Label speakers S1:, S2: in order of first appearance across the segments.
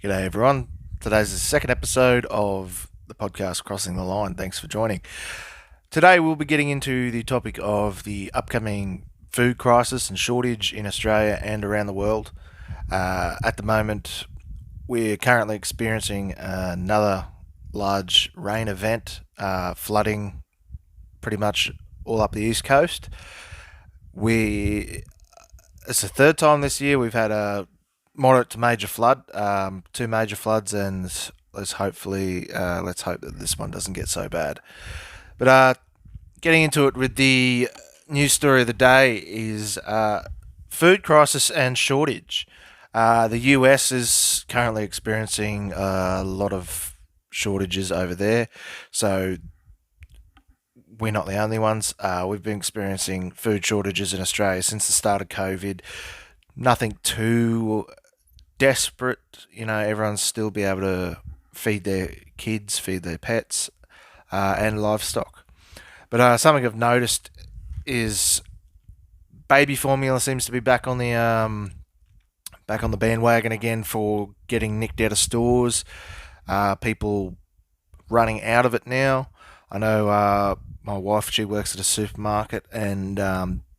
S1: G'day everyone. Today's the second episode of the podcast Crossing the Line. Thanks for joining. Today we'll be getting into the topic of the upcoming food crisis and shortage in Australia and around the world. At the moment, we're currently experiencing another large rain event, flooding pretty much all up the east coast. It's the third time this year we've had a moderate to major flood, two major floods, and let's hope that this one doesn't get so bad. But getting into it with the news story of the day is food crisis and shortage. The US is currently experiencing a lot of shortages over there, so we're not the only ones. We've been experiencing food shortages in Australia since the start of COVID. Nothing too desperate, everyone's still be able to feed their kids, feed their pets, and livestock. But something I've noticed is baby formula seems to be back on the bandwagon again for getting nicked out of stores. People running out of it now. I know my wife, she works at a supermarket, and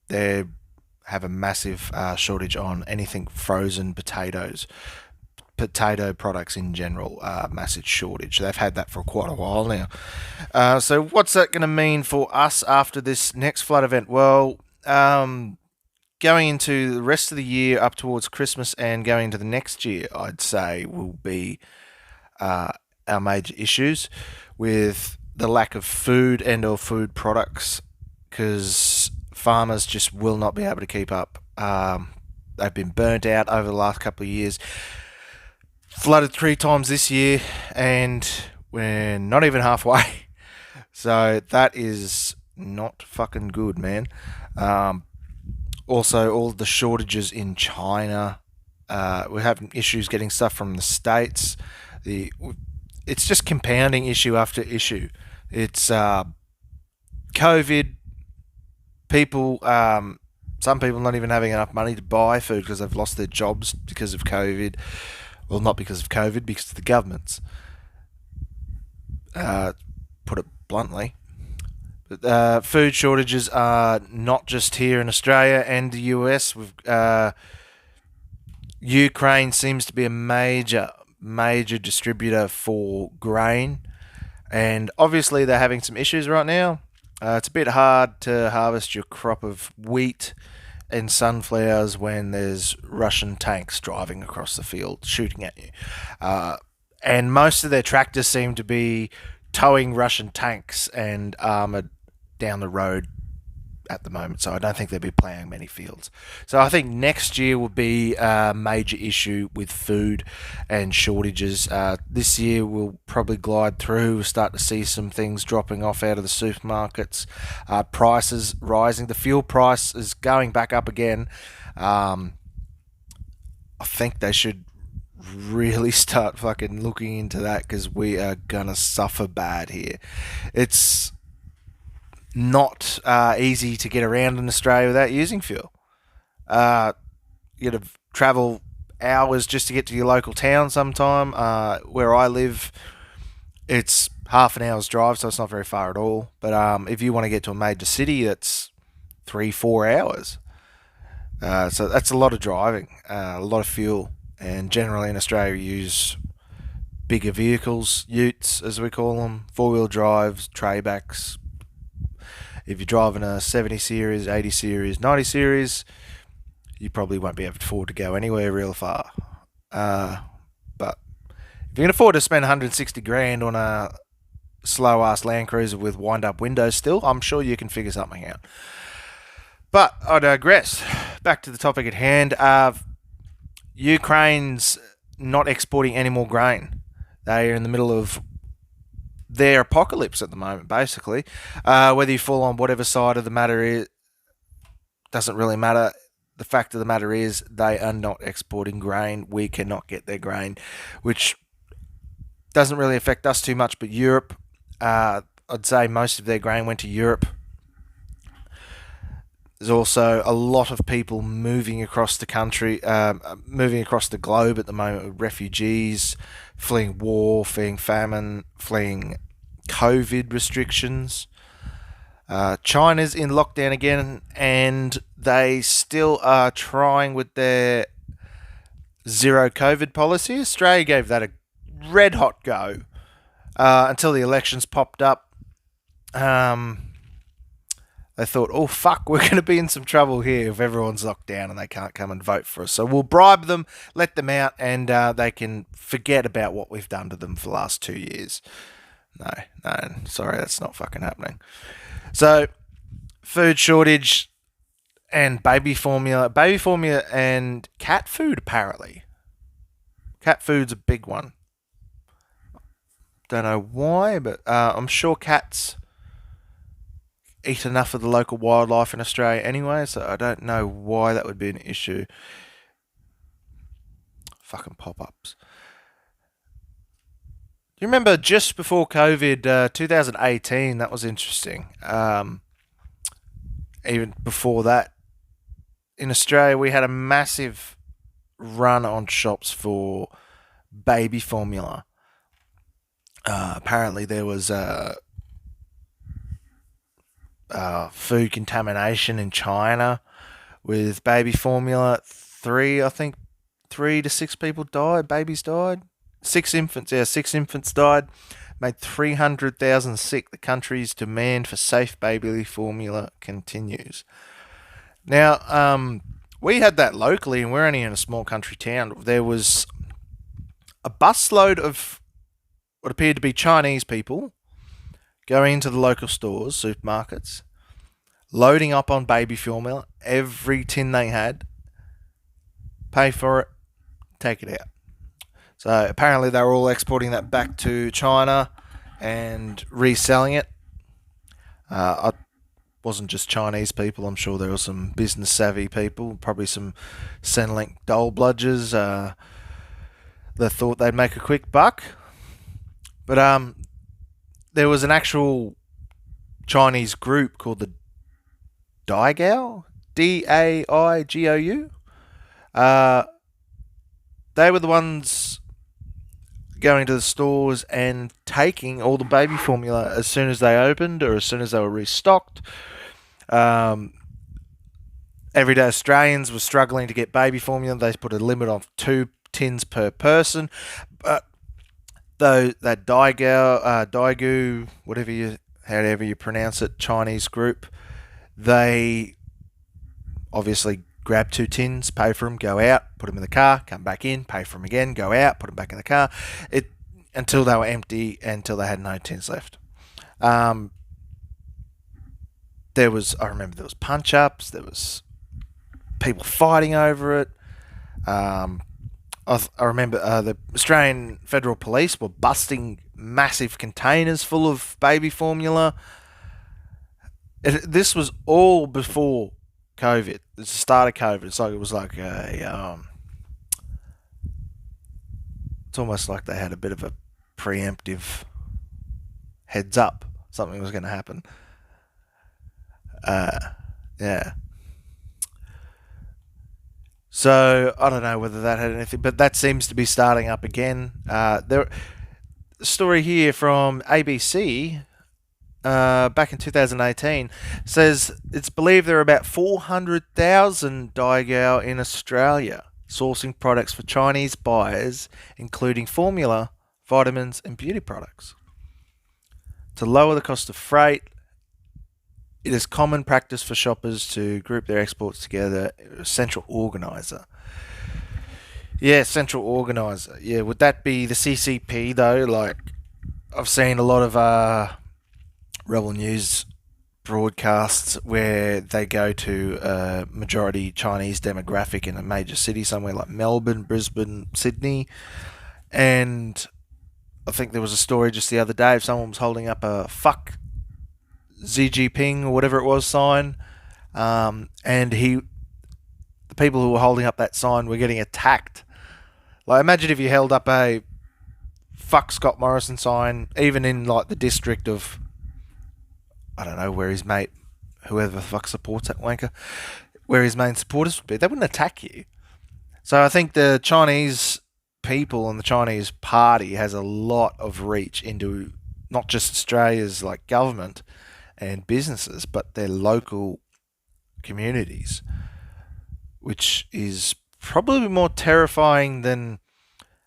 S1: they have a massive shortage on anything frozen potatoes. Potato products in general, massive shortage. They've had that for quite a while now. So what's that going to mean for us after this next flood event? Well, going into the rest of the year up towards Christmas and going into the next year, I'd say will be our major issues with the lack of food and or food products, because farmers just will not be able to keep up. They've been burnt out over the last couple of years. Flooded 3 times this year, and we're not even halfway. So that is not fucking good, man. Also, all the shortages in China. We're having issues getting stuff from the States. It's just compounding issue after issue. It's COVID. People, some people not even having enough money to buy food because they've lost their jobs because of COVID. Well, not because of COVID, because of the governments. Put it bluntly. But food shortages are not just here in Australia and the US. Ukraine seems to be a major distributor for grain, and obviously they're having some issues right now. It's a bit hard to harvest your crop of wheat and sunflowers when there's Russian tanks driving across the field shooting at you. And most of their tractors seem to be towing Russian tanks and armoured down the road at the moment, so I don't think they'll be ploughing many fields. So I think next year will be a major issue with food and shortages. This year we'll probably glide through. We'll start to see some things dropping off out of the supermarkets. Prices rising. The fuel price is going back up again. I think they should really start fucking looking into that, because we are gonna suffer bad here. It's not easy to get around in Australia without using fuel. You got to travel hours just to get to your local town sometime. Where I live, it's half an hour's drive, so it's not very far at all. But if you want to get to a major city, that's 3-4 hours. So that's a lot of driving, a lot of fuel. And generally in Australia, we use bigger vehicles, utes as we call them, 4-wheel drives, traybacks. If you're driving a 70 series, 80 series, 90 series, you probably won't be able to afford to go anywhere real far. But if you can afford to spend 160 grand on a slow ass Land Cruiser with wind up windows still, I'm sure you can figure something out. But I digress. Back to the topic at hand. Ukraine's not exporting any more grain. They are in the middle of their apocalypse at the moment, basically. Whether you fall on whatever side of the matter is, doesn't really matter. The fact of the matter is they are not exporting grain. We cannot get their grain, which doesn't really affect us too much, but Europe, I'd say most of their grain went to Europe. There's also a lot of people moving across the country, moving across the globe at the moment with refugees, fleeing war, fleeing famine, fleeing COVID restrictions. China's in lockdown again, and they still are trying with their zero COVID policy. Australia gave that a red hot go until the elections popped up. They thought, oh fuck, we're going to be in some trouble here if everyone's locked down and they can't come and vote for us. So we'll bribe them, let them out, and they can forget about what we've done to them for the last 2 years. No, sorry, that's not fucking happening. So, food shortage and baby formula and cat food, apparently. Cat food's a big one. Don't know why, but I'm sure cats eat enough of the local wildlife in Australia anyway, so I don't know why that would be an issue. Fucking pop-ups. Do you remember just before COVID, 2018, that was interesting. Even before that, in Australia, we had a massive run on shops for baby formula. Apparently there was food contamination in China with baby formula. 3 to 6 people died. Babies died. 6 infants died. Made 300,000 sick. The country's demand for safe baby formula continues. Now, we had that locally, and we're only in a small country town. There was a busload of what appeared to be Chinese people going into the local stores, supermarkets, loading up on baby formula, every tin they had, pay for it, take it out. So apparently they were all exporting that back to China and reselling it. I wasn't just Chinese people. I'm sure there were some business savvy people, probably some Centrelink dole bludgers that thought they'd make a quick buck. But there was an actual Chinese group called the Daigou, Daigou. They were the ones going to the stores and taking all the baby formula as soon as they opened or as soon as they were restocked. Everyday Australians were struggling to get baby formula. They put a limit of 2 tins per person. But though that Daigou, however you pronounce it, Chinese group, they obviously grab 2 tins, pay for them, go out, put them in the car, come back in, pay for them again, go out, put them back in the car, until they were empty, until they had no tins left. I remember there was punch-ups, there was people fighting over it. I remember the Australian Federal Police were busting massive containers full of baby formula. This was all before COVID. It's the start of COVID. It's almost like they had a bit of a preemptive heads up. Something was going to happen. Yeah. So I don't know whether that had anything, but that seems to be starting up again. The story here from ABC back in 2018 says it's believed there are about 400,000 Daigou in Australia sourcing products for Chinese buyers, including formula, vitamins, and beauty products. To lower the cost of freight, it is common practice for shoppers to group their exports together. A central organiser. Yeah, central organiser. Yeah, would that be the CCP though? Like, I've seen a lot of Rebel News broadcasts where they go to a majority Chinese demographic in a major city somewhere like Melbourne, Brisbane, Sydney, and I think there was a story just the other day of someone was holding up a fuck Xi Jinping or whatever it was sign, and the people who were holding up that sign were getting attacked. Like, imagine if you held up a fuck Scott Morrison sign, even in like the district of, I don't know where his mate whoever the fuck supports that wanker, where his main supporters would be. They wouldn't attack you. So I think the Chinese people and the Chinese party has a lot of reach into not just Australia's like government and businesses, but their local communities, which is probably more terrifying than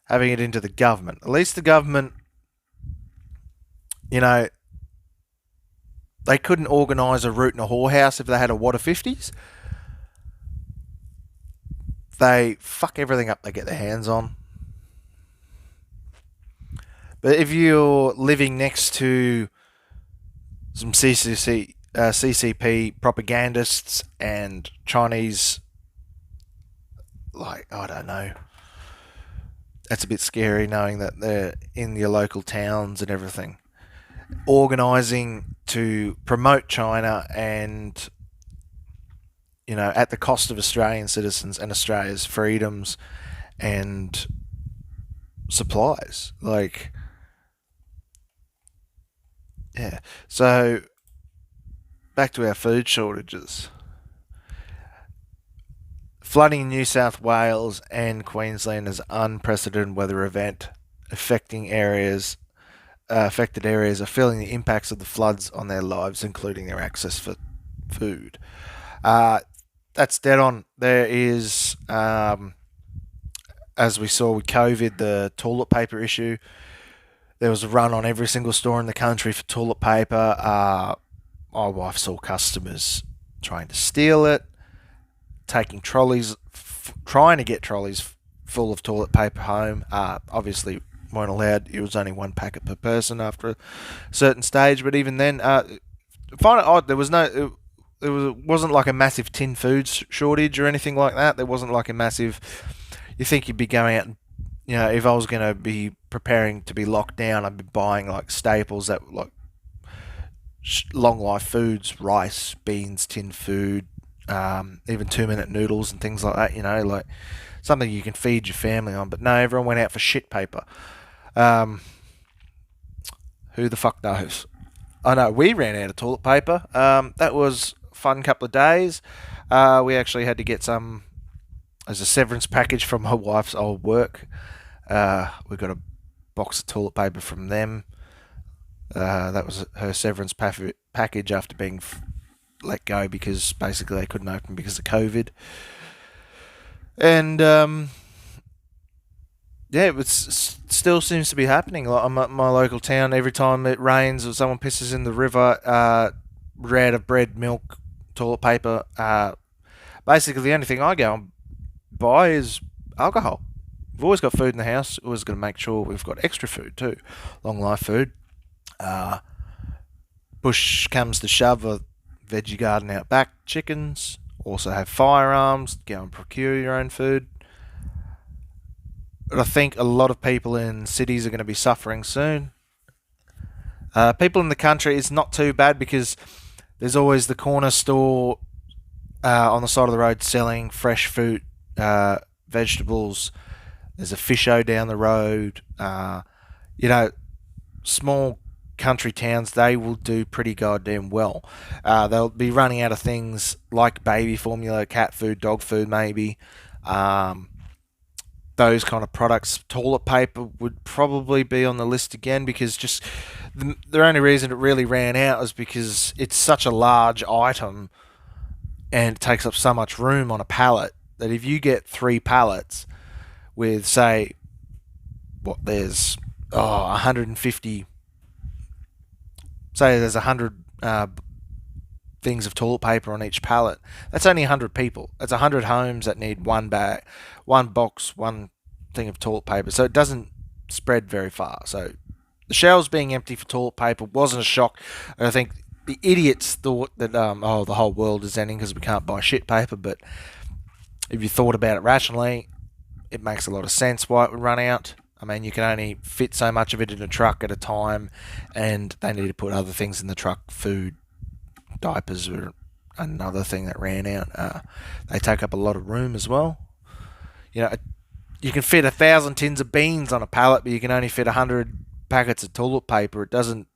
S1: having it into the government. At least the government, you know, they couldn't organise a route in a whorehouse if they had a wad of 50s. They fuck everything up they get their hands on. But if you're living next to some CCP propagandists and Chinese, like, I don't know, that's a bit scary knowing that they're in your local towns and everything, organising to promote China and, you know, at the cost of Australian citizens and Australia's freedoms and supplies. Like, yeah. So, back to our food shortages. Flooding in New South Wales and Queensland is an unprecedented weather event affected areas are feeling the impacts of the floods on their lives, including their access for food. That's dead on. There is, as we saw with COVID, the toilet paper issue. There was a run on every single store in the country for toilet paper. My wife saw customers trying to steal it, taking trolleys, trying to get trolleys full of toilet paper home. Obviously, weren't allowed. It was only one packet per person after a certain stage. But even then, I find it odd. There was no. It wasn't like a massive tin food shortage or anything like that. There wasn't like a massive. You think you'd be going out and, you know, if I was going to be preparing to be locked down, I'd be buying like staples that like long life foods, rice, beans, tin food, even 2-minute noodles and things like that. You know, like something you can feed your family on. But no, everyone went out for shit paper. Who the fuck knows? I know we ran out of toilet paper. That was a fun couple of days. We actually had to get some as a severance package from my wife's old work. We got a box of toilet paper from them. That was her severance package after being let go because basically they couldn't open because of COVID. And yeah, it still seems to be happening. Like my local town, every time it rains or someone pisses in the river, we're out of bread, milk, toilet paper. Basically, the only thing I go and buy is alcohol. We've always got food in the house. Always got to make sure we've got extra food too, long life food. Push comes to shove, a veggie garden out back, chickens. Also have firearms. Go and procure your own food. But I think a lot of people in cities are going to be suffering soon. People in the country, it's not too bad because there's always the corner store on the side of the road selling fresh fruit, vegetables. There's a fisho down the road. You know, small country towns, they will do pretty goddamn well. They'll be running out of things like baby formula, cat food, dog food maybe. Those kind of products. Toilet paper would probably be on the list again because just the only reason it really ran out is because it's such a large item and it takes up so much room on a pallet that if you get 3 pallets with, say, there's 150, say there's 100 things of toilet paper on each pallet, that's only 100 people. That's 100 homes that need one bag, one box, one thing of toilet paper. So it doesn't spread very far. So the shelves being empty for toilet paper wasn't a shock. I think the idiots thought that the whole world is ending because we can't buy shit paper. But if you thought about it rationally, it makes a lot of sense why it would run out. I mean, you can only fit so much of it in a truck at a time, and they need to put other things in the truck. Food, diapers were another thing that ran out. They take up a lot of room as well. You know, you can fit 1,000 tins of beans on a pallet, but you can only fit 100 packets of toilet paper. It doesn't,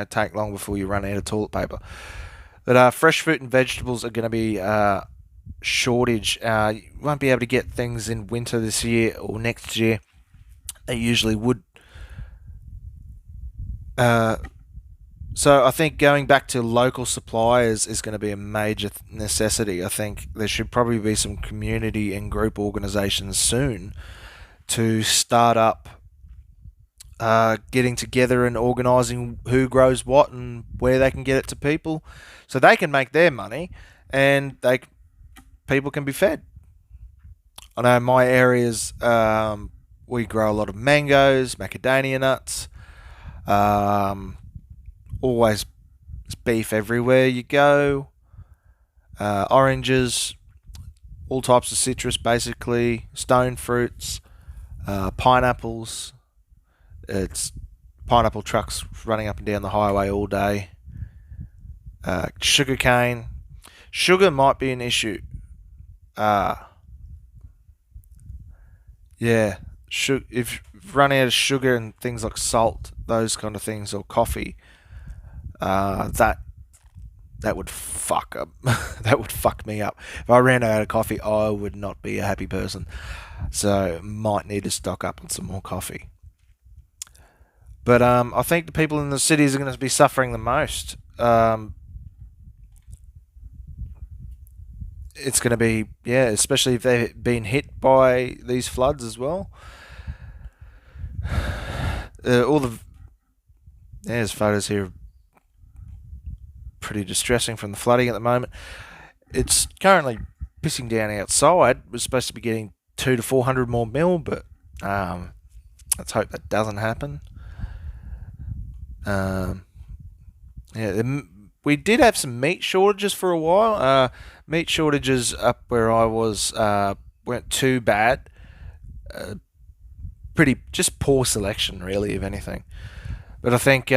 S1: take long before you run out of toilet paper. But fresh fruit and vegetables are going to be shortage. You won't be able to get things in winter this year or next year. They usually would. Uh, so I think going back to local suppliers is going to be a major necessity. I think there should probably be some community and group organisations soon to start up getting together and organising who grows what and where they can get it to people, so they can make their money and people can be fed. I know in my areas we grow a lot of mangoes, macadamia nuts, always beef everywhere you go, oranges, all types of citrus basically, stone fruits, pineapples. It's pineapple trucks running up and down the highway all day. Sugar cane. Sugar might be an issue. Uh, yeah, if you run out of sugar and things like salt, those kind of things, or coffee, that would fuck up. That would fuck me up. If I ran out of coffee, I would not be a happy person. So might need to stock up on some more coffee. But I think the people in the cities are going to be suffering the most. It's going to be, yeah, especially if they've been hit by these floods as well. All the There's photos here, pretty distressing from the flooding at the moment. It's currently pissing down outside. We're supposed to be getting 200 to 400 more mil, but let's hope that doesn't happen. Yeah, we did have some meat shortages for a while. Meat shortages up where I was weren't too bad. Pretty just poor selection, really, if anything. But I think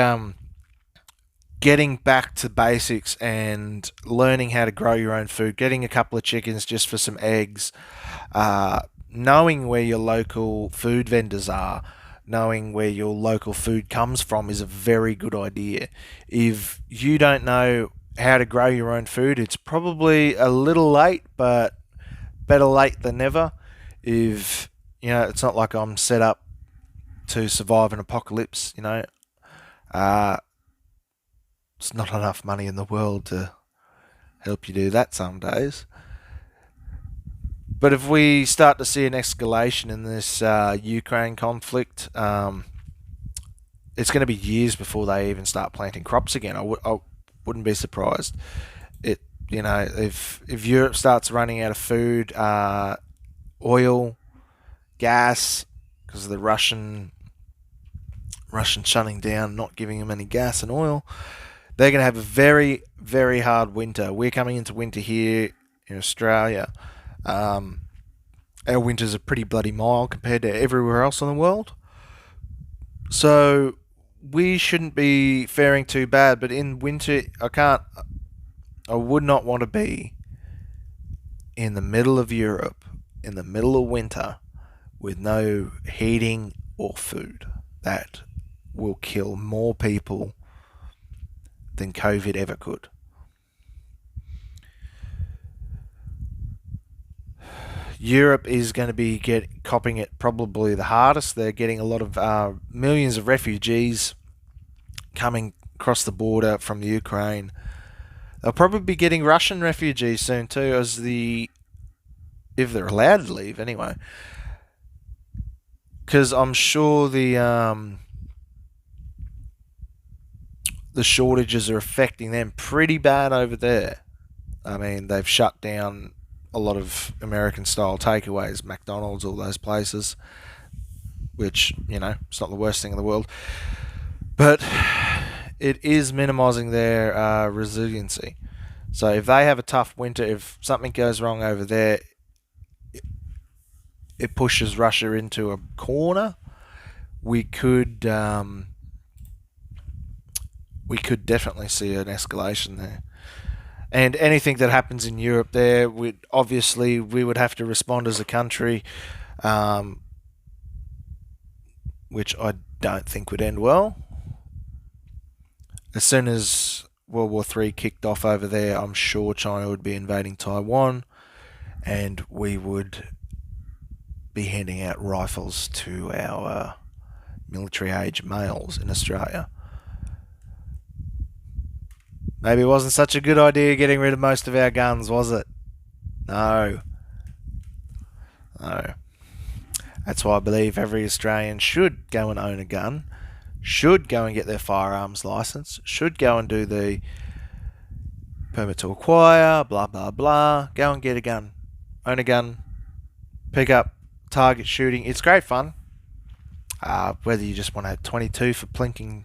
S1: getting back to basics and learning how to grow your own food, getting a couple of chickens just for some eggs, knowing where your local food vendors are, knowing where your local food comes from is a very good idea. If you don't know how to grow your own food, it's probably a little late, but better late than never. If it's not like I'm set up to survive an apocalypse. It's not enough money in the world to help you do that some days. But if we start to see an escalation in this Ukraine conflict, it's going to be years before they even start planting crops again. I wouldn't be surprised. If Europe starts running out of food, oil, gas, because of the Russian shutting down, not giving them any gas and oil, they're going to have a very, very hard winter. We're coming into winter here in Australia. Our winters are pretty bloody mild compared to everywhere else in the world. So we shouldn't be faring too bad, but in winter, I would not want to be in the middle of Europe, in the middle of winter, with no heating or food. That will kill more people than COVID ever could. Europe is going to be copping it probably the hardest. They're getting a lot of millions of refugees coming across the border from the Ukraine. They'll probably be getting Russian refugees soon too, if they're allowed to leave anyway. Because I'm sure the shortages are affecting them pretty bad over there. I mean, they've shut down a lot of American-style takeaways, McDonald's, all those places, which, it's not the worst thing in the world. But it is minimising their resiliency. So if they have a tough winter, if something goes wrong over there, it pushes Russia into a corner. We could definitely see an escalation there. And anything that happens in Europe there, we would have to respond as a country, which I don't think would end well. As soon as World War III kicked off over there, I'm sure China would be invading Taiwan, and we would be handing out rifles to our military age males in Australia. Maybe it wasn't such a good idea getting rid of most of our guns, was it? No. No. That's why I believe every Australian should go and own a gun, should go and get their firearms license, should go and do the permit to acquire, blah, blah, blah. Go and get a gun. Own a gun. Pick up target shooting. It's great fun. Whether you just want to have 22 for plinking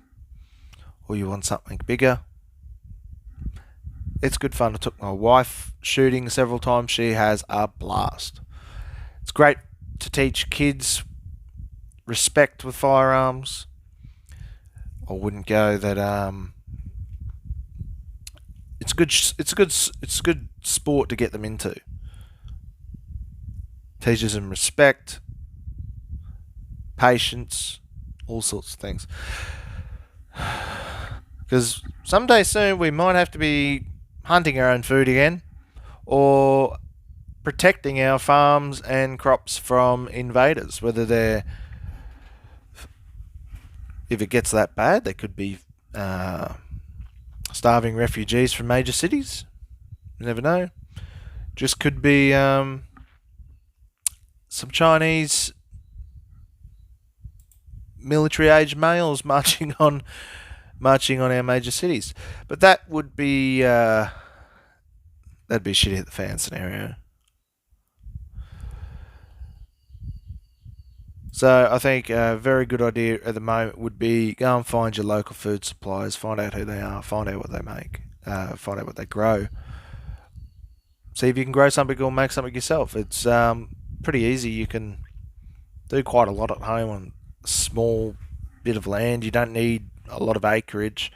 S1: or you want something bigger. It's good fun. I took my wife shooting several times. She has a blast. It's great to teach kids respect with firearms. I wouldn't go that it's a good sport to get them into. Teaches them respect, patience, all sorts of things. Because someday soon we might have to be hunting our own food again, or protecting our farms and crops from invaders. Whether they're, if it gets that bad, they could be starving refugees from major cities. You never know. Just could be some Chinese military-age males marching on our major cities. But that would be that'd be a shit hit the fan scenario. So I think a very good idea at the moment would be go and find your local food suppliers, find out who they are, find out what they make, find out what they grow. See if you can grow something or make something yourself. It's pretty easy. You can do quite a lot at home on a small bit of land. You don't need a lot of acreage.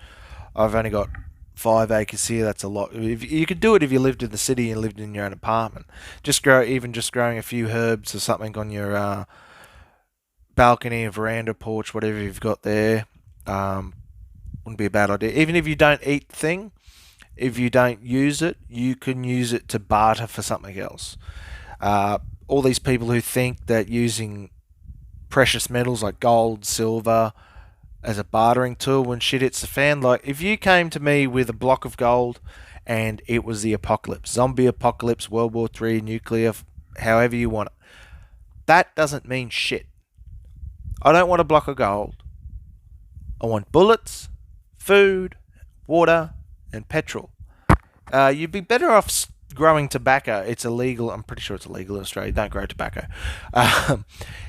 S1: I've only got 5 acres here. That's a lot. If you could do it if you lived in the city and lived in your own apartment. Just growing a few herbs or something on your balcony, a veranda, porch, whatever you've got there, wouldn't be a bad idea. Even if you don't eat the thing, if you don't use it, you can use it to barter for something else. All these people who think that using precious metals like gold, silver as a bartering tool when shit hits the fan, like if you came to me with a block of gold and it was the apocalypse, zombie apocalypse, World War III, nuclear, however you want it, that doesn't mean shit. I don't want a block of gold. I want bullets, food, water, and petrol. You'd be better off growing tobacco. It's illegal. I'm pretty sure it's illegal in Australia. Don't grow tobacco.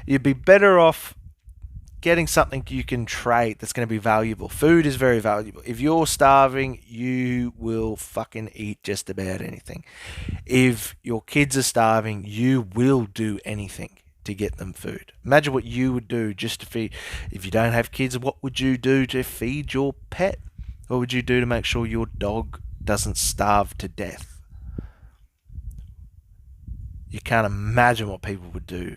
S1: You'd be better off getting something you can trade that's going to be valuable. Food is very valuable. If you're starving, you will fucking eat just about anything. If your kids are starving, you will do anything to get them food. Imagine what you would do just to feed. If you don't have kids, what would you do to feed your pet? What would you do to make sure your dog doesn't starve to death? You can't imagine what people would do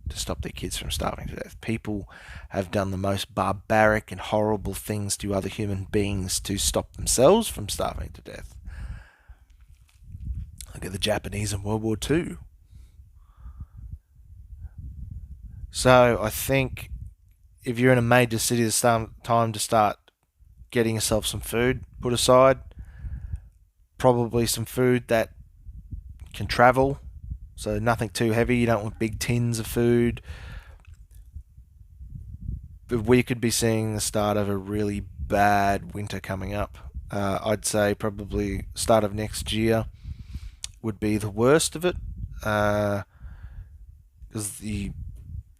S1: to stop their kids from starving to death. People have done the most barbaric and horrible things to other human beings to stop themselves from starving to death. Look at the Japanese in World War II. So I think if you're in a major city, it's time to start getting yourself some food put aside. Probably some food that can travel. So nothing too heavy. You don't want big tins of food. But we could be seeing the start of a really bad winter coming up. I'd say probably start of next year would be the worst of it. Because the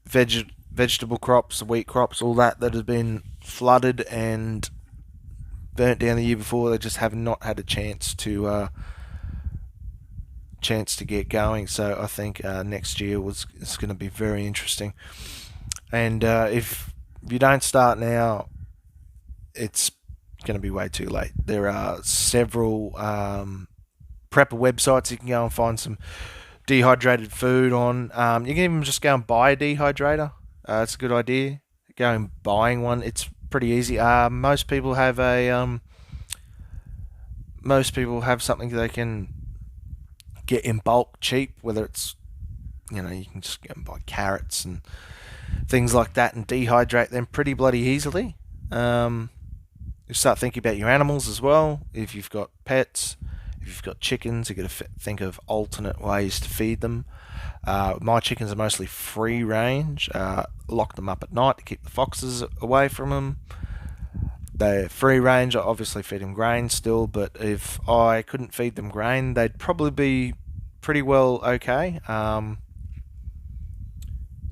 S1: vegetable crops, the wheat crops, all that has been flooded and burnt down the year before, they just have not had a chance to get going. So I think next year it's going to be very interesting. And if you don't start now, it's going to be way too late. There are several prepper websites you can go and find some dehydrated food on. You can even just go and buy a dehydrator. It's a good idea. Go and buying one. It's pretty easy. Most people have a most people have something they can get in bulk cheap, whether it's, you can just go and buy carrots and things like that and dehydrate them pretty bloody easily. You start thinking about your animals as well. If you've got pets, if you've got chickens, you've got to think of alternate ways to feed them. My chickens are mostly free range. Lock them up at night to keep the foxes away from them. They're free range. I obviously feed them grain still, but if I couldn't feed them grain, they'd probably be pretty well okay. There's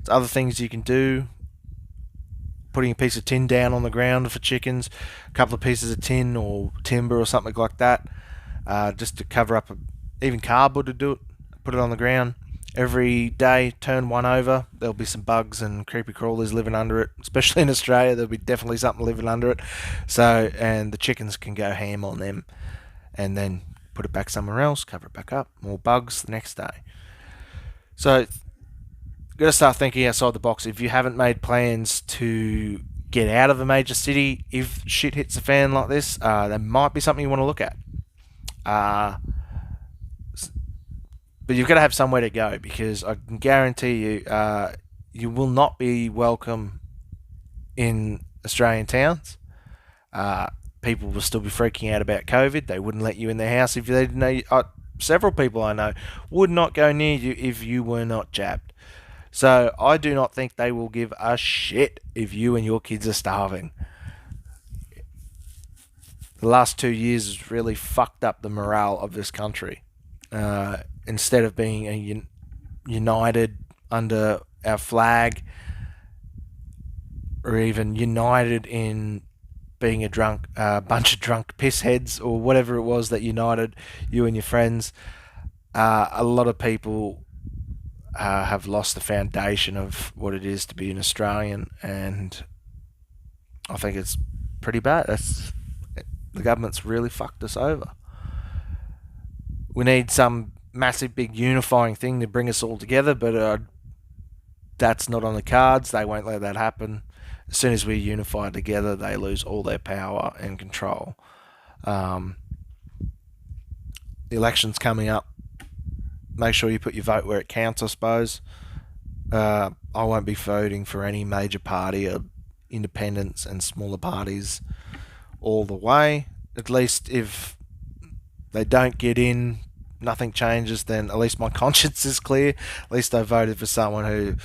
S1: other things you can do. Putting a piece of tin down on the ground for chickens, a couple of pieces of tin or timber or something like that, just to cover up, even cardboard to do it. Put it on the ground every day. Turn one over. There'll be some bugs and creepy crawlers living under it, especially in Australia. There'll be definitely something living under it. So, and the chickens can go ham on them, and then put it back somewhere else. Cover it back up. More bugs the next day. So, got to start thinking outside the box. If you haven't made plans to get out of a major city, if shit hits the fan like this, that might be something you want to look at. But you've got to have somewhere to go, because I can guarantee you, you will not be welcome in Australian towns. People will still be freaking out about COVID. They wouldn't let you in their house if they didn't know. Several people I know would not go near you if you were not jabbed. So I do not think they will give a shit if you and your kids are starving. The last 2 years has really fucked up the morale of this country. Instead of being united under our flag, or even united in being a bunch of drunk pissheads, or whatever it was that united you and your friends, a lot of people have lost the foundation of what it is to be an Australian, and I think it's pretty bad. The government's really fucked us over. We need some massive big unifying thing to bring us all together, but that's not on the cards. They won't let that happen. As soon as we unify together, they lose all their power and control. The election's coming up. Make sure you put your vote where it counts, I suppose. I won't be voting for any major party or independents and smaller parties all the way. At least if they don't get in, nothing changes, then at least my conscience is clear. At least I voted for someone who,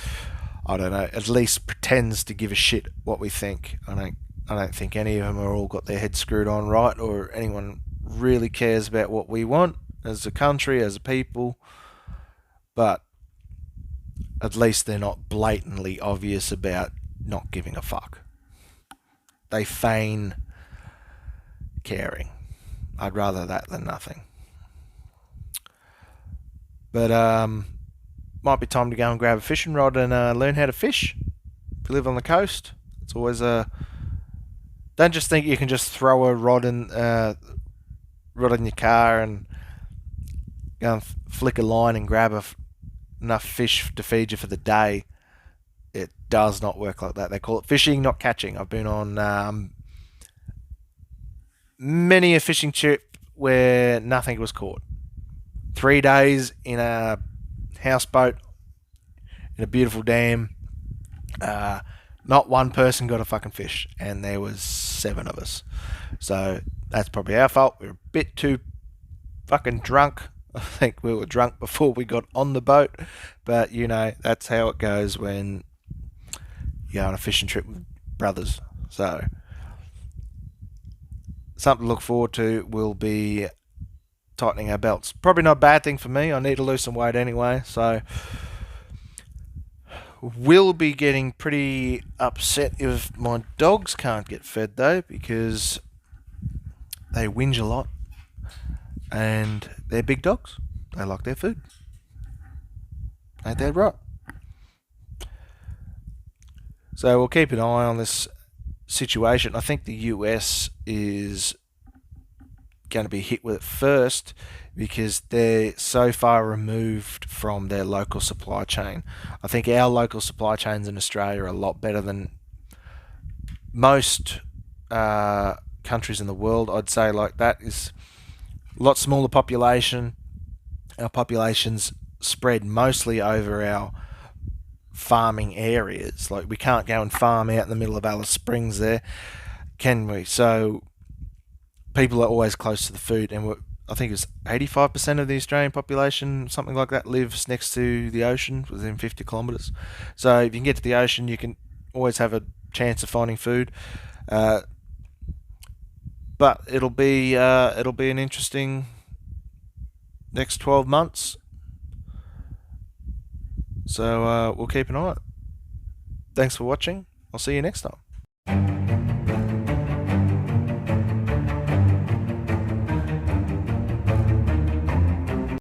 S1: I don't know, at least pretends to give a shit what we think. I don't think any of them are all got their heads screwed on right, or anyone really cares about what we want as a country, as a people. But at least they're not blatantly obvious about not giving a fuck. They feign caring. I'd rather that than nothing. But might be time to go and grab a fishing rod and learn how to fish. If you live on the coast, it's always don't just think you can just throw a rod in your car and go and flick a line and grab enough fish to feed you for the day. It does not work like that. They call it fishing, not catching. I've been on many a fishing trip where nothing was caught. 3 days in a houseboat in a beautiful dam. Not one person got a fucking fish, and there was 7 of us. So that's probably our fault. We were a bit too fucking drunk. I think we were drunk before we got on the boat, but that's how it goes when you go on a fishing trip with brothers. So something to look forward to will be tightening our belts. Probably not a bad thing for me. I need to lose some weight anyway, so will be getting pretty upset if my dogs can't get fed though, because they whinge a lot and they're big dogs. They like their food. Ain't that right? So we'll keep an eye on this situation. I think the US is going to be hit with it first because they're so far removed from their local supply chain. I think our local supply chains in Australia are a lot better than most countries in the world. I'd say like that is A lot smaller population. Our population's spread mostly over our farming areas. Like, we can't go and farm out in the middle of Alice Springs there, can we? So people are always close to the food, and I think it's 85% of the Australian population, something like that, lives next to the ocean within 50 kilometres. So if you can get to the ocean, you can always have a chance of finding food. Uh, but it'll be an interesting next 12 months. So we'll keep an eye on it. Thanks for watching. I'll see you next time.